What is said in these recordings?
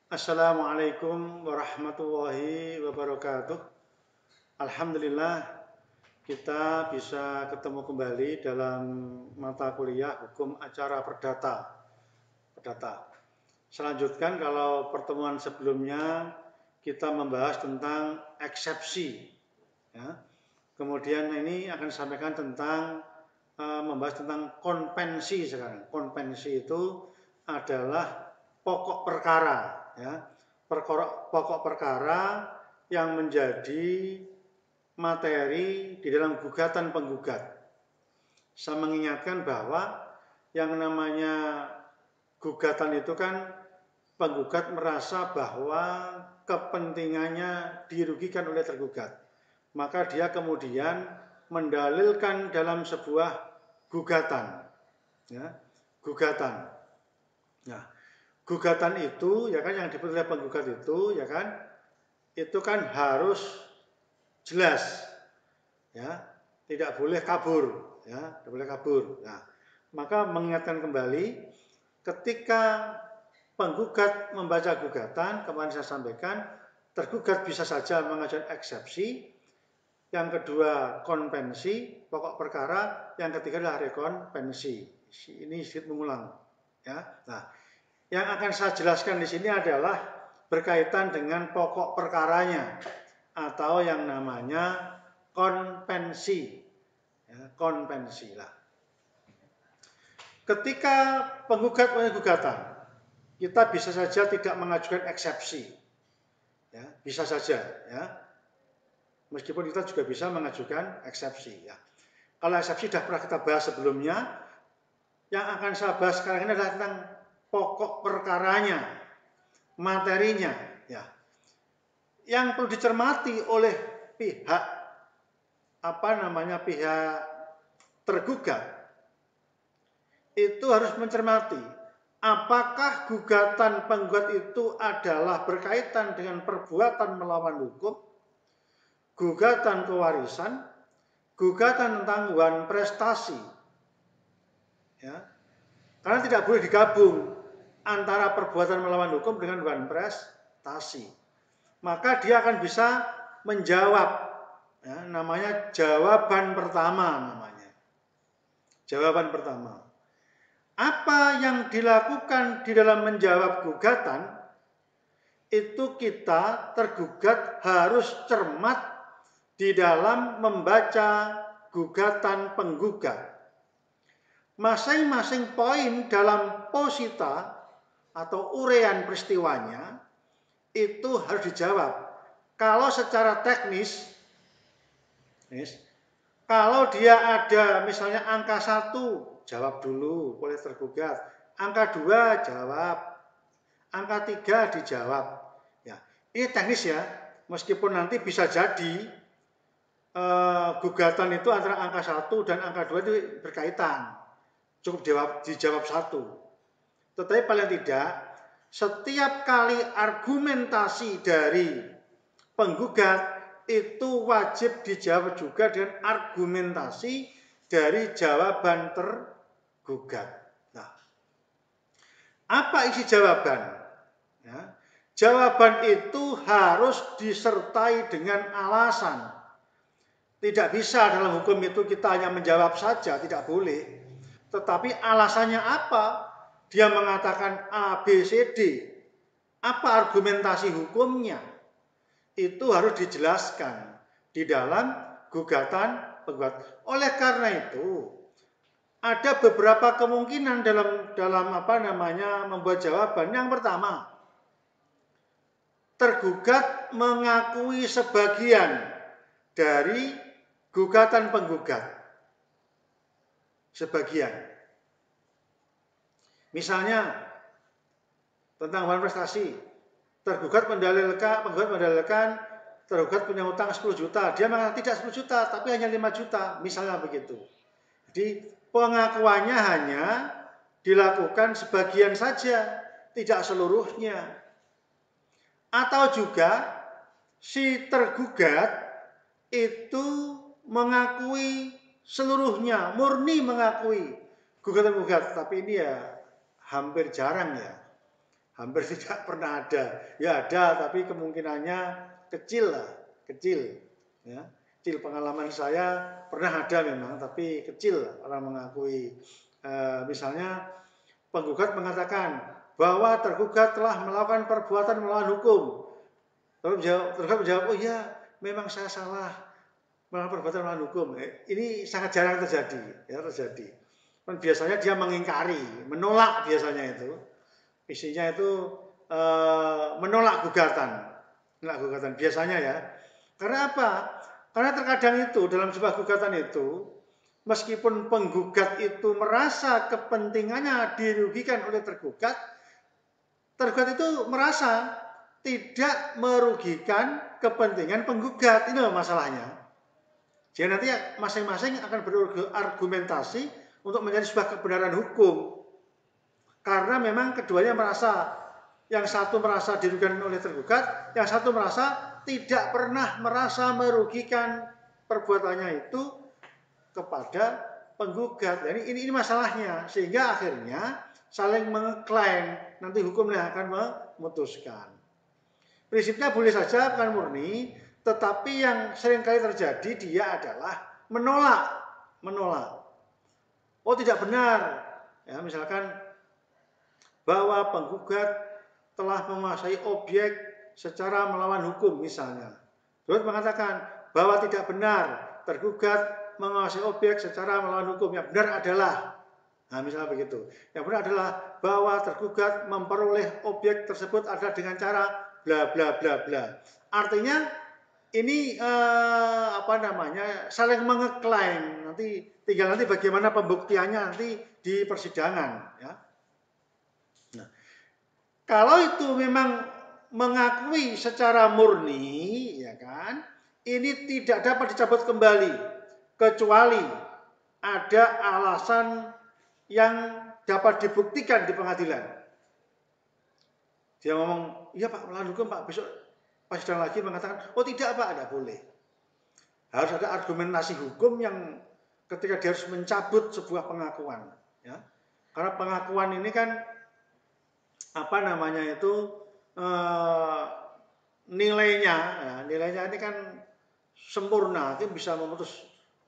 Assalamualaikum warahmatullahi wabarakatuh. Alhamdulillah kita bisa ketemu kembali dalam mata kuliah hukum acara perdata. Selanjutkan kalau pertemuan sebelumnya kita membahas tentang eksepsi. Ya. Kemudian ini akan sampaikan tentang membahas tentang konvensi sekarang. Konvensi itu adalah pokok perkara, ya. Pokok perkara yang menjadi materi di dalam gugatan penggugat. Saya mengingatkan bahwa yang namanya gugatan itu kan penggugat merasa bahwa kepentingannya dirugikan oleh tergugat. Maka dia kemudian mendalilkan dalam sebuah gugatan. Ya, gugatan. Nah, gugatan itu ya kan yang dibuat oleh penggugat itu kan harus jelas, ya, tidak boleh kabur, ya, tidak boleh kabur. Nah, maka mengingatkan kembali ketika penggugat membaca gugatan, kemarin saya sampaikan tergugat bisa saja mengajukan eksepsi, yang kedua konvensi pokok perkara, yang ketiga adalah rekonvensi. Ini sedikit mengulang, ya. Nah, yang akan saya jelaskan di sini adalah berkaitan dengan pokok perkaranya atau yang namanya konvensi. Ya, konvensi lah. Ketika penggugat punya gugatan, kita bisa saja tidak mengajukan eksepsi. Ya, bisa saja, ya. Meskipun kita juga bisa mengajukan eksepsi, ya. Kalau eksepsi sudah pernah kita bahas sebelumnya, yang akan saya bahas sekarang ini adalah tentang pokok perkaranya, materinya, ya. Yang perlu dicermati oleh pihak pihak tergugat itu harus mencermati apakah gugatan penggugat itu adalah berkaitan dengan perbuatan melawan hukum, gugatan kewarisan, gugatan tentang wan prestasi, ya. Karena tidak boleh digabung antara perbuatan melawan hukum dengan wan prestasi. Maka dia akan bisa menjawab, ya, namanya jawaban pertama namanya. Jawaban pertama. Apa yang dilakukan di dalam menjawab gugatan itu kita tergugat harus cermat di dalam membaca gugatan penggugat. Masing-masing poin dalam posita atau urean peristiwanya itu harus dijawab. Kalau secara teknis, kalau dia ada misalnya angka 1, jawab dulu oleh tergugat. Angka 2, jawab. Angka 3, dijawab. Ya, ini teknis ya. Meskipun nanti bisa jadi gugatan itu antara angka 1 dan angka 2 itu berkaitan. Cukup dijawab 1. Tetapi paling tidak, setiap kali argumentasi dari penggugat itu wajib dijawab juga dengan argumentasi dari jawaban tergugat. Nah, apa isi jawaban? Ya, jawaban itu harus disertai dengan alasan. Tidak bisa dalam hukum itu kita hanya menjawab saja, tidak boleh. Tetapi alasannya apa? Dia mengatakan A, B, C, D. Apa argumentasi hukumnya? Itu harus dijelaskan di dalam gugatan penggugat. Oleh karena itu, ada beberapa kemungkinan dalam membuat jawaban. Yang pertama, tergugat mengakui sebagian dari gugatan penggugat. Sebagian. Misalnya tentang wan prestasi, tergugat mendalilkan tergugat punya utang 10 juta, dia mengatakan tidak 10 juta tapi hanya 5 juta, misalnya begitu. Jadi pengakuannya hanya dilakukan sebagian saja, tidak seluruhnya. Atau juga si tergugat itu mengakui seluruhnya, murni mengakui gugatan-gugat, tapi ini ya hampir jarang ya. hampir tidak pernah ada. Ya ada, tapi kemungkinannya kecil lah, kecil. Ya, kecil. Pengalaman saya pernah ada memang, tapi kecil orang mengakui. Misalnya penggugat mengatakan bahwa tergugat telah melakukan perbuatan melawan hukum. Tergugat menjawab, oh iya, memang saya salah melakukan perbuatan melawan hukum. Ini sangat jarang terjadi, ya terjadi. Dan biasanya dia mengingkari, menolak biasanya itu. Isinya itu menolak gugatan biasanya ya. Karena apa? Karena terkadang itu dalam sebuah gugatan itu, meskipun penggugat itu merasa kepentingannya dirugikan oleh tergugat, tergugat itu merasa tidak merugikan kepentingan penggugat. Ini loh masalahnya. Jadi nanti masing-masing akan berargumentasi untuk mencari sebuah kebenaran hukum. Karena memang keduanya merasa, yang satu merasa dirugikan oleh tergugat, yang satu merasa tidak pernah merasa merugikan perbuatannya itu kepada penggugat. Jadi ini masalahnya, sehingga akhirnya saling mengklaim, nanti hukumnya akan memutuskan. Prinsipnya boleh saja bukan murni, tetapi yang seringkali terjadi dia adalah menolak. Oh tidak benar, ya misalkan bahwa penggugat telah menguasai objek secara melawan hukum misalnya. Terus mengatakan bahwa tidak benar tergugat menguasai objek secara melawan hukum. Yang benar adalah, nah misalnya begitu. Yang benar adalah bahwa tergugat memperoleh objek tersebut adalah dengan cara bla bla bla bla. Artinya ini saling mengeklaim. Tinggal nanti bagaimana pembuktiannya nanti di persidangan, ya. Nah, kalau itu memang mengakui secara murni, ya kan, ini tidak dapat dicabut kembali kecuali ada alasan yang dapat dibuktikan di pengadilan. Dia ngomong, iya Pak, melawan hukum Pak, besok pas sidang lagi mengatakan, oh tidak Pak, tidak boleh. Harus ada argumentasi hukum yang ketika dia harus mencabut sebuah pengakuan, ya. Karena pengakuan ini kan nilainya ini kan sempurna, itu bisa memutus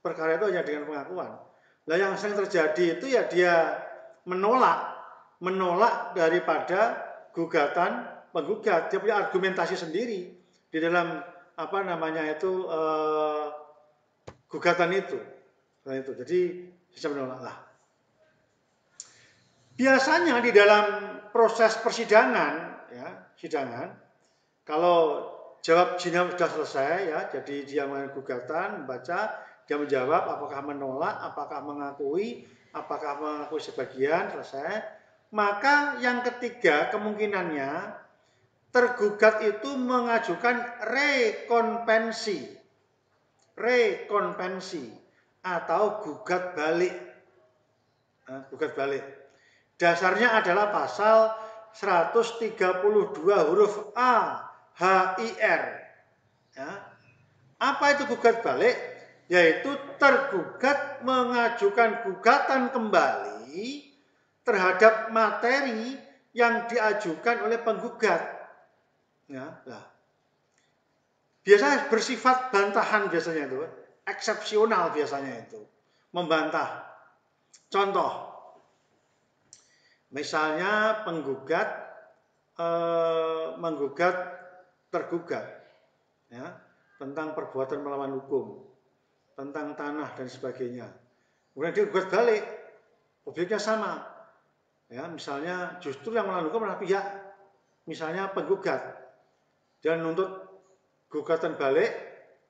perkara itu hanya dengan pengakuan. Nah yang sering terjadi itu ya dia menolak daripada gugatan penggugat. Dia punya argumentasi sendiri di dalam gugatan itu. Nah, itu jadi bisa menolak lah. Biasanya di dalam proses persidangan, ya, kalau jawab Zina sudah selesai, ya, jadi dia mengajukan gugatan, membaca, dia menjawab apakah menolak, apakah mengakui sebagian, selesai. Maka yang ketiga kemungkinannya tergugat itu mengajukan rekonvensi atau gugat balik. Dasarnya adalah pasal 132 huruf A HIR. Ya. Apa itu gugat balik? Yaitu tergugat mengajukan gugatan kembali terhadap materi yang diajukan oleh penggugat. Ya, nah. Biasanya bersifat bantahan biasanya itu, eksepsional biasanya itu, membantah. Contoh, misalnya penggugat menggugat tergugat, ya, tentang perbuatan melawan hukum, tentang tanah dan sebagainya. Kemudian dia gugat balik, objeknya sama, ya, misalnya justru yang melawan hukum adalah pihak, misalnya penggugat, dan nuntut gugatan balik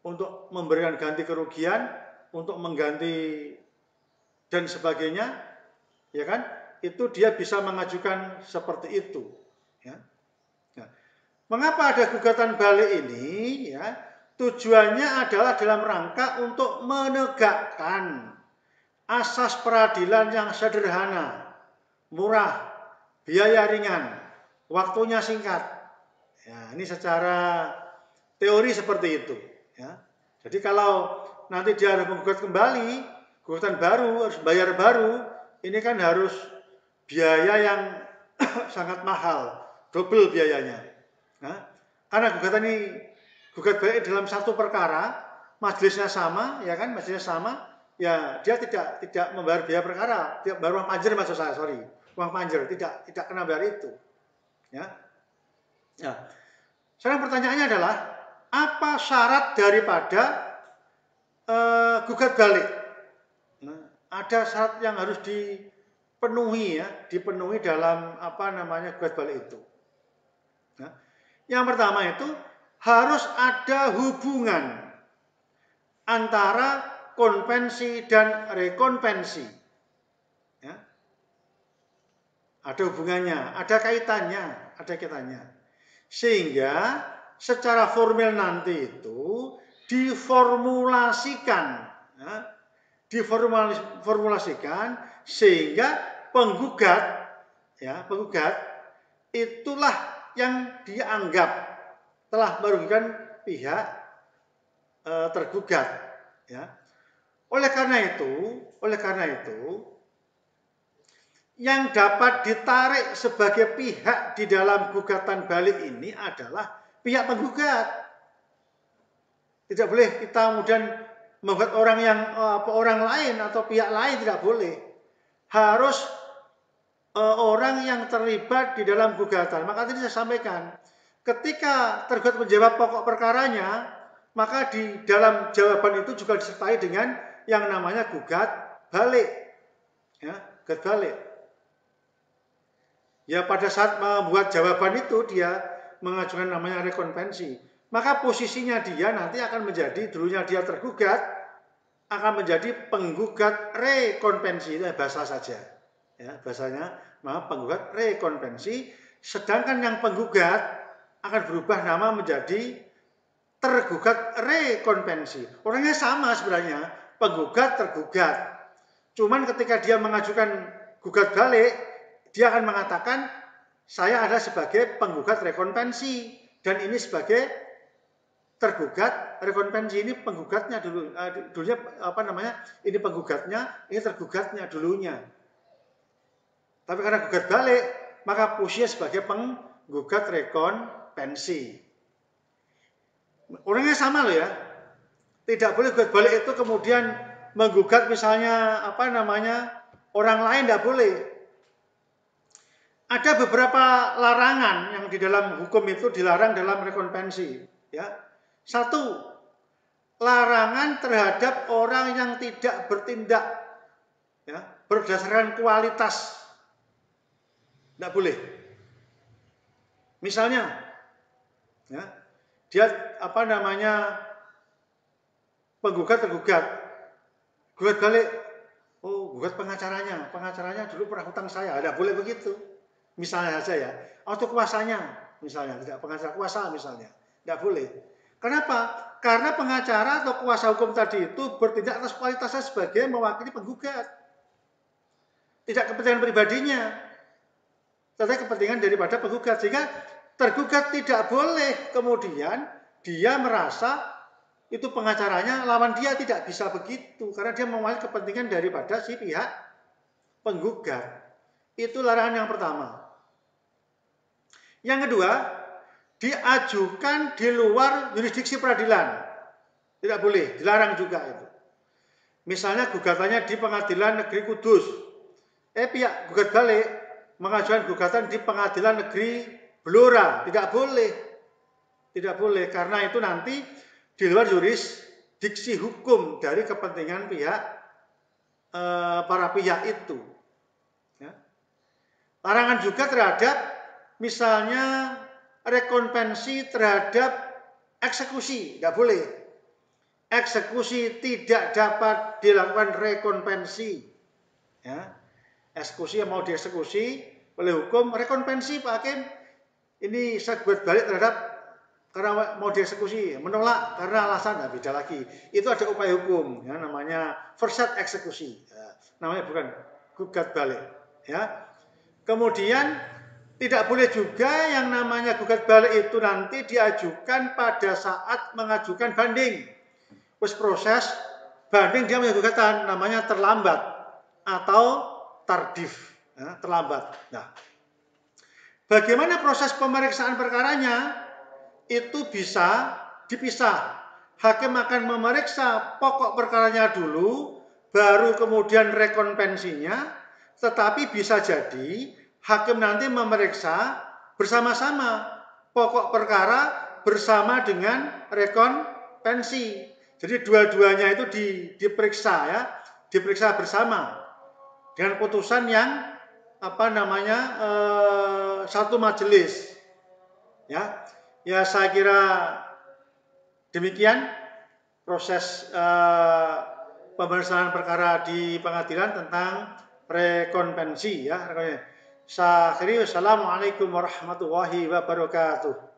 untuk memberikan ganti kerugian, untuk mengganti dan sebagainya, ya kan? Itu dia bisa mengajukan seperti itu, ya. Nah, mengapa ada gugatan balik ini, ya? Tujuannya adalah dalam rangka untuk menegakkan asas peradilan yang sederhana, murah, biaya ringan, waktunya singkat. Ya, ini secara teori seperti itu, ya. Jadi kalau nanti dia harus menggugat kembali, gugatan baru, harus bayar baru, ini kan harus biaya yang sangat mahal, double biayanya. Nah, karena gugatan ini gugat balik dalam satu perkara, majelisnya sama, ya kan, majelisnya sama, ya dia tidak membayar biaya perkara, tidak bayar uang panjer maksud saya, sorry, uang panjer tidak kena bayar itu, ya. Ya. Sekarang pertanyaannya adalah apa syarat daripada gugat balik? Nah, ada syarat yang harus dipenuhi ya, dipenuhi dalam apa namanya gugat balik itu. Nah, yang pertama itu harus ada hubungan antara konvensi dan rekonvensi. Ya. Ada hubungannya, ada kaitannya. Sehingga secara formal nanti itu diformulasikan, ya, diformulasikan sehingga penggugat, ya, penggugat itulah yang dianggap telah merugikan pihak tergugat, ya. Oleh karena itu yang dapat ditarik sebagai pihak di dalam gugatan balik ini adalah pihak penggugat. Tidak boleh kita kemudian membuat orang lain atau pihak lain, tidak boleh. Harus orang yang terlibat di dalam gugatan. Maka tadi saya sampaikan, ketika tergugat menjawab pokok perkaranya, maka di dalam jawaban itu juga disertai dengan yang namanya gugat balik. Ya, gugat balik. Ya pada saat membuat jawaban itu dia mengajukan namanya rekonvensi. Maka posisinya dia nanti akan menjadi, dulunya dia tergugat, akan menjadi penggugat rekonvensi. Itu bahasa saja. Ya, bahasanya penggugat rekonvensi. Sedangkan yang penggugat akan berubah nama menjadi tergugat rekonvensi. Orangnya sama sebenarnya, penggugat tergugat. Cuman ketika dia mengajukan gugat balik, dia akan mengatakan saya ada sebagai penggugat rekonvensi dan ini sebagai tergugat rekonvensi. Ini penggugatnya dulunya apa namanya? Ini penggugatnya, ini tergugatnya dulunya. Tapi karena gugat balik, maka posisinya sebagai penggugat rekonvensi. Orangnya sama loh ya. Tidak boleh gugat balik itu kemudian menggugat misalnya apa namanya orang lain, tidak boleh. Ada beberapa larangan yang di dalam hukum itu dilarang dalam rekonvensi. Ya. Satu, larangan terhadap orang yang tidak bertindak ya, berdasarkan kualitas. Tidak boleh. Misalnya, ya, dia apa namanya penggugat tergugat, gugat balik, oh gugat pengacaranya dulu pernah hutang saya, tidak boleh begitu. Misalnya saja ya, atau kuasanya misalnya, tidak pengacara kuasa misalnya, tidak boleh. Kenapa? Karena pengacara atau kuasa hukum tadi itu bertindak atas kualitasnya sebagai mewakili penggugat. Tidak kepentingan pribadinya, tetapi kepentingan daripada penggugat. Sehingga tergugat tidak boleh kemudian dia merasa itu pengacaranya lawan dia, tidak bisa begitu. Karena dia mewakili kepentingan daripada si pihak penggugat. Itu larangan yang pertama. Yang kedua, diajukan di luar yurisdiksi peradilan. Tidak boleh, dilarang juga itu. Misalnya gugatannya di Pengadilan Negeri Kudus. Pihak gugat balik mengajukan gugatan di Pengadilan Negeri Blora. Tidak boleh. Tidak boleh, karena itu nanti di luar yurisdiksi hukum dari kepentingan pihak para pihak itu. Ya. Larangan juga terhadap misalnya rekonvensi terhadap eksekusi, tidak boleh. Eksekusi tidak dapat dilakukan rekonvensi. Ya. Eksekusi yang mau dieksekusi oleh hukum, rekonvensi Pak Hakim, ini saya buat balik terhadap karena mau dieksekusi, menolak karena alasan, nah beda lagi. Itu ada upaya hukum, ya, namanya forced eksekusi. Ya, namanya bukan gugat balik. Ya. Kemudian tidak boleh juga yang namanya gugat balik itu nanti diajukan pada saat mengajukan banding. Terus proses banding dia punya gugatan, namanya terlambat atau tardif, ya, terlambat. Nah, Bagaimana proses pemeriksaan perkaranya? Itu bisa dipisah. Hakim akan memeriksa pokok perkaranya dulu, baru kemudian rekonvensinya, tetapi bisa jadi hakim nanti memeriksa bersama-sama pokok perkara bersama dengan rekonvensi. Jadi dua-duanya itu diperiksa ya, diperiksa bersama dengan putusan yang satu majelis. Ya saya kira demikian proses pemeriksaan perkara di pengadilan tentang rekonvensi ya. Saya akhiri, wassalamualaikum warahmatullahi wabarakatuh.